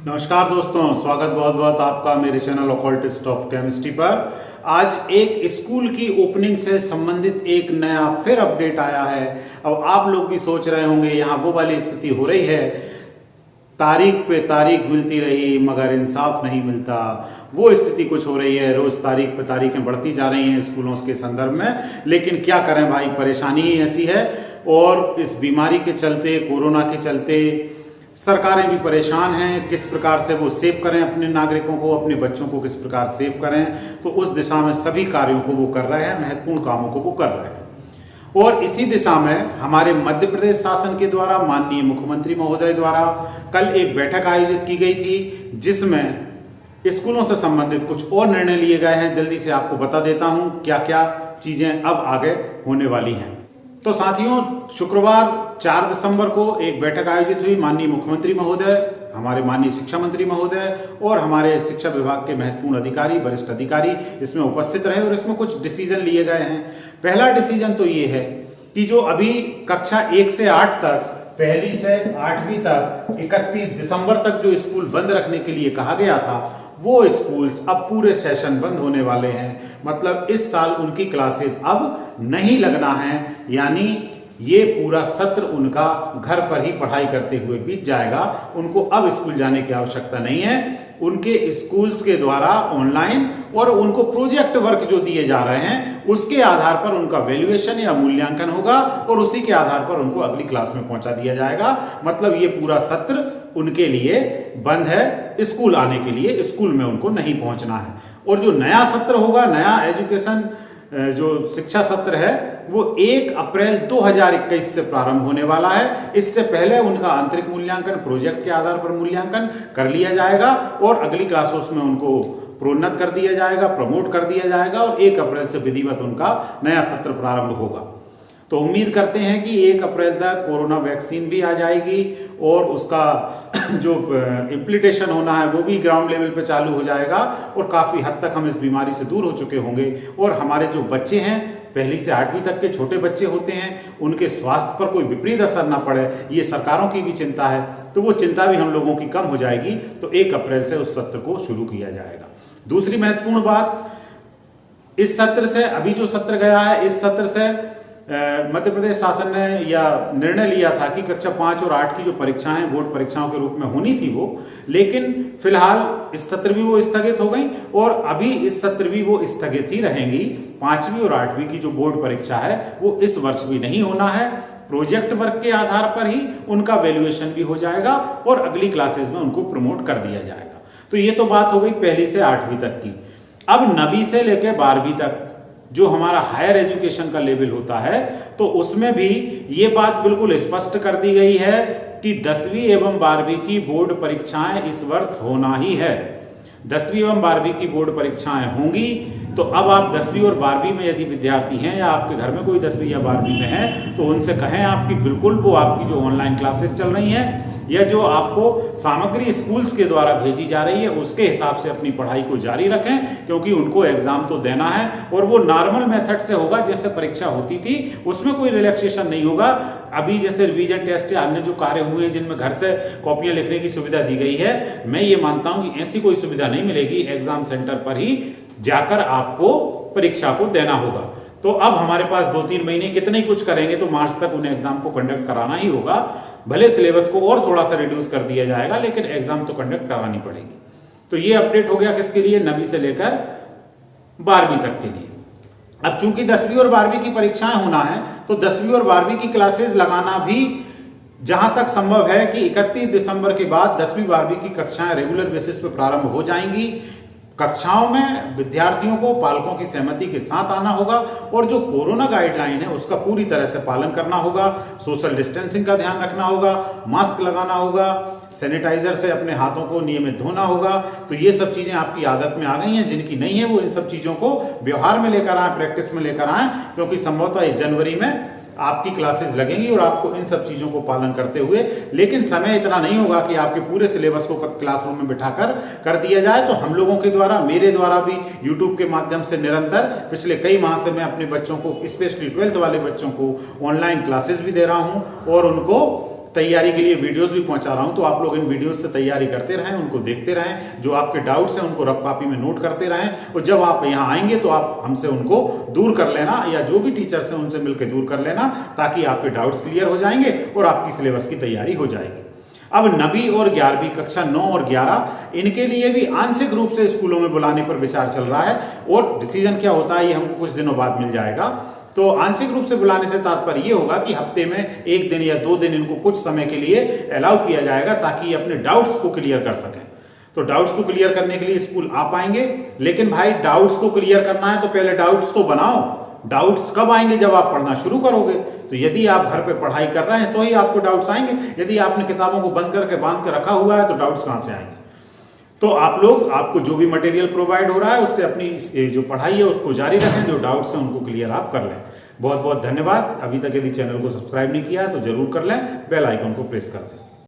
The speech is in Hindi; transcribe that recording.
नमस्कार दोस्तों, स्वागत बहुत बहुत आपका मेरे चैनल ऑकल्टिस्ट ऑफ केमिस्ट्री पर। आज एक स्कूल की ओपनिंग से संबंधित एक नया फिर अपडेट आया है। अब आप लोग भी सोच रहे होंगे यहाँ वो वाली स्थिति हो रही है, तारीख पे तारीख मिलती रही मगर इंसाफ नहीं मिलता। वो स्थिति कुछ हो रही है, रोज तारीख पे तारीखें बढ़ती जा रही हैं स्कूलों के संदर्भ में। लेकिन क्या करें भाई, परेशानी ही ऐसी है। और इस बीमारी के चलते, कोरोना के चलते सरकारें भी परेशान हैं। किस प्रकार से वो सेव करें अपने नागरिकों को, अपने बच्चों को किस प्रकार सेव करें, तो उस दिशा में सभी कार्यों को वो कर रहे हैं, महत्वपूर्ण कामों को वो कर रहे हैं। और इसी दिशा में हमारे मध्य प्रदेश शासन के द्वारा माननीय मुख्यमंत्री महोदय द्वारा कल एक बैठक आयोजित की गई थी, जिसमें स्कूलों से संबंधित कुछ और निर्णय लिए गए हैं। जल्दी से आपको बता देता हूं क्या क्या चीजें अब आगे होने वाली हैं। तो साथियों, शुक्रवार 4 दिसंबर को एक बैठक आयोजित हुई। माननीय मुख्यमंत्री महोदय, हमारे माननीय शिक्षा मंत्री महोदय और हमारे शिक्षा विभाग के महत्वपूर्ण अधिकारी, वरिष्ठ अधिकारी इसमें उपस्थित रहे और इसमें कुछ डिसीजन लिए गए हैं। पहला डिसीजन तो ये है कि जो अभी कक्षा 1 से 8 तक, पहली से 8वीं तक 31 दिसंबर तक जो स्कूल बंद रखने के लिए कहा गया था, वो स्कूल्स अब पूरे सेशन बंद होने वाले हैं। मतलब इस साल उनकी क्लासेस अब नहीं लगना है, यानी ये पूरा सत्र उनका घर पर ही पढ़ाई करते हुए बीत जाएगा। उनको अब स्कूल जाने की आवश्यकता नहीं है। उनके स्कूल्स के द्वारा ऑनलाइन और उनको प्रोजेक्ट वर्क जो दिए जा रहे हैं उसके आधार पर उनका वैल्यूएशन या मूल्यांकन होगा और उसी के आधार पर उनको अगली क्लास में पहुंचा दिया जाएगा। मतलब ये पूरा सत्र उनके लिए बंद है, स्कूल आने के लिए स्कूल में उनको नहीं पहुंचना है। और जो नया सत्र होगा, नया एजुकेशन जो शिक्षा सत्र है, वो 1 अप्रैल 2021 से प्रारंभ होने वाला है। इससे पहले उनका आंतरिक मूल्यांकन, प्रोजेक्ट के आधार पर मूल्यांकन कर लिया जाएगा और अगली क्लासों में उनको प्रोन्नत कर दिया जाएगा, प्रमोट कर दिया जाएगा और 1 अप्रैल से विधिवत उनका नया सत्र प्रारंभ होगा। तो उम्मीद करते हैं कि 1 अप्रैल तक कोरोना वैक्सीन भी आ जाएगी और उसका जो इम्प्लीटेशन होना है वो भी ग्राउंड लेवल पे चालू हो जाएगा और काफ़ी हद तक हम इस बीमारी से दूर हो चुके होंगे। और हमारे जो बच्चे हैं, पहली से 8वीं तक के छोटे बच्चे होते हैं, उनके स्वास्थ्य पर कोई विपरीत असर ना पड़े, ये सरकारों की भी चिंता है। तो वो चिंता भी हम लोगों की कम हो जाएगी। तो 1 अप्रैल से उस सत्र को शुरू किया जाएगा। दूसरी महत्वपूर्ण बात, इस सत्र से, अभी जो सत्र गया है, इस सत्र से मध्य प्रदेश शासन ने यह निर्णय लिया था कि कक्षा 5 और 8 की जो परीक्षाएं बोर्ड परीक्षाओं के रूप में होनी थी वो, लेकिन फिलहाल इस सत्र भी वो स्थगित हो गई और अभी इस सत्र भी वो स्थगित ही रहेंगी। 5वीं और 8वीं की जो बोर्ड परीक्षा है वो इस वर्ष भी नहीं होना है। प्रोजेक्ट वर्क के आधार पर ही उनका वैल्यूएशन भी हो जाएगा और अगली क्लासेस में उनको प्रमोट कर दिया जाएगा। तो ये तो बात हो गई पहली से 8वीं तक की। अब 9वीं से लेकर 12वीं तक जो हमारा हायर एजुकेशन का लेवल होता है, तो उसमें भी ये बात बिल्कुल स्पष्ट कर दी गई है कि 10वीं एवं 12वीं की बोर्ड परीक्षाएं इस वर्ष होना ही है। 10वीं एवं 12वीं की बोर्ड परीक्षाएं होंगी। तो अब आप 10वीं और 12वीं में यदि विद्यार्थी हैं या आपके घर में कोई 10वीं या 12वीं में है, तो उनसे कहें आपकी बिल्कुल वो आपकी जो ऑनलाइन क्लासेस चल रही हैं या जो आपको सामग्री स्कूल्स के द्वारा भेजी जा रही है उसके हिसाब से अपनी पढ़ाई को जारी रखें, क्योंकि उनको एग्जाम तो देना है और वो नॉर्मल मेथड से होगा जैसे परीक्षा होती थी, उसमें कोई रिलैक्सेशन नहीं होगा। अभी जैसे रिवीजन टेस्ट या अन्य जो कार्य हुए जिनमें घर से कॉपियां लिखने की सुविधा दी गई है, मैं ये मानता हूं कि ऐसी कोई सुविधा नहीं मिलेगी। एग्जाम सेंटर पर ही जाकर आपको परीक्षा को देना होगा। तो अब हमारे पास 2-3 महीने, कितने ही कुछ करेंगे तो मार्च तक उन्हें एग्जाम को कंडक्ट कराना ही होगा। भले सिलेबस को और थोड़ा सा रिड्यूस कर दिया जाएगा, लेकिन एग्जाम तो कंडक्ट करानी पड़ेगी। तो ये अपडेट हो गया किसके लिए, 9वीं से लेकर 12वीं तक के लिए। अब चूंकि 10वीं और 12वीं की परीक्षाएं होना है, तो 10वीं और 12वीं की क्लासेस लगाना भी जहां तक संभव है कि 31 दिसंबर के बाद 10वीं 12वीं की कक्षाएं रेगुलर बेसिस पे प्रारंभ हो जाएंगी। कक्षाओं में विद्यार्थियों को पालकों की सहमति के साथ आना होगा और जो कोरोना गाइडलाइन है उसका पूरी तरह से पालन करना होगा। सोशल डिस्टेंसिंग का ध्यान रखना होगा, मास्क लगाना होगा, सैनिटाइजर से अपने हाथों को नियमित धोना होगा। तो ये सब चीजें आपकी आदत में आ गई हैं। जिनकी नहीं है वो इन सब चीजों को व्यवहार में लेकर आए, प्रैक्टिस में लेकर आए, क्योंकि संभवतः जनवरी में आपकी क्लासेस लगेंगी और आपको इन सब चीजों को पालन करते हुए, लेकिन समय इतना नहीं होगा कि आपके पूरे सिलेबस को क्लासरूम में बिठाकर कर दिया जाए। तो हम लोगों के द्वारा, मेरे द्वारा भी यूट्यूब के माध्यम से निरंतर पिछले कई माह से मैं अपने बच्चों को, स्पेशली 12th वाले बच्चों को ऑनलाइन क्लासेस भी दे रहा हूं और उनको तैयारी के लिए वीडियोस भी पहुंचा रहा हूं, तो आप लोग इन वीडियोस से तैयारी करते रहें, उनको देखते रहें, जो आपके डाउट्स हैं उनको रफ कॉपी में नोट करते रहें, और जब आप यहाँ आएंगे तो आप हमसे उनको दूर कर लेना, या जो भी टीचर्स हैं उनसे मिलकर दूर कर लेना, ताकि आपके डाउट्स क्लियर हो जाएंगे और आपकी सिलेबस की तैयारी हो जाएगी। अब 9वीं और 11वीं कक्षा 9 और 11 इनके लिए भी आंशिक रूप से स्कूलों में बुलाने पर विचार चल रहा है, और डिसीजन क्या होता है ये हमको कुछ दिनों बाद मिल जाएगा। तो आंशिक रूप से बुलाने से तात्पर्य ये होगा कि हफ्ते में 1 दिन या 2 दिन इनको कुछ समय के लिए अलाउ किया जाएगा, ताकि ये अपने डाउट्स को क्लियर कर सकें। तो डाउट्स को क्लियर करने के लिए स्कूल आ पाएंगे, लेकिन भाई डाउट्स को क्लियर करना है तो पहले डाउट्स तो बनाओ। डाउट्स कब आएंगे? जब आप पढ़ना शुरू करोगे। तो यदि आप घर पे पढ़ाई कर रहे हैं तो ही आपको डाउट्स आएंगे। यदि आपने किताबों को बंद करके बांध कर रखा हुआ है तो डाउट्स कहां से आएंगे? तो आप लोग, आपको जो भी मटेरियल प्रोवाइड हो रहा है उससे अपनी जो पढ़ाई है उसको जारी रखें, जो डाउट्स हैं उनको क्लियर आप कर लें। बहुत बहुत धन्यवाद। अभी तक यदि चैनल को सब्सक्राइब नहीं किया है तो जरूर कर लें, बेल आइकन को प्रेस कर दें।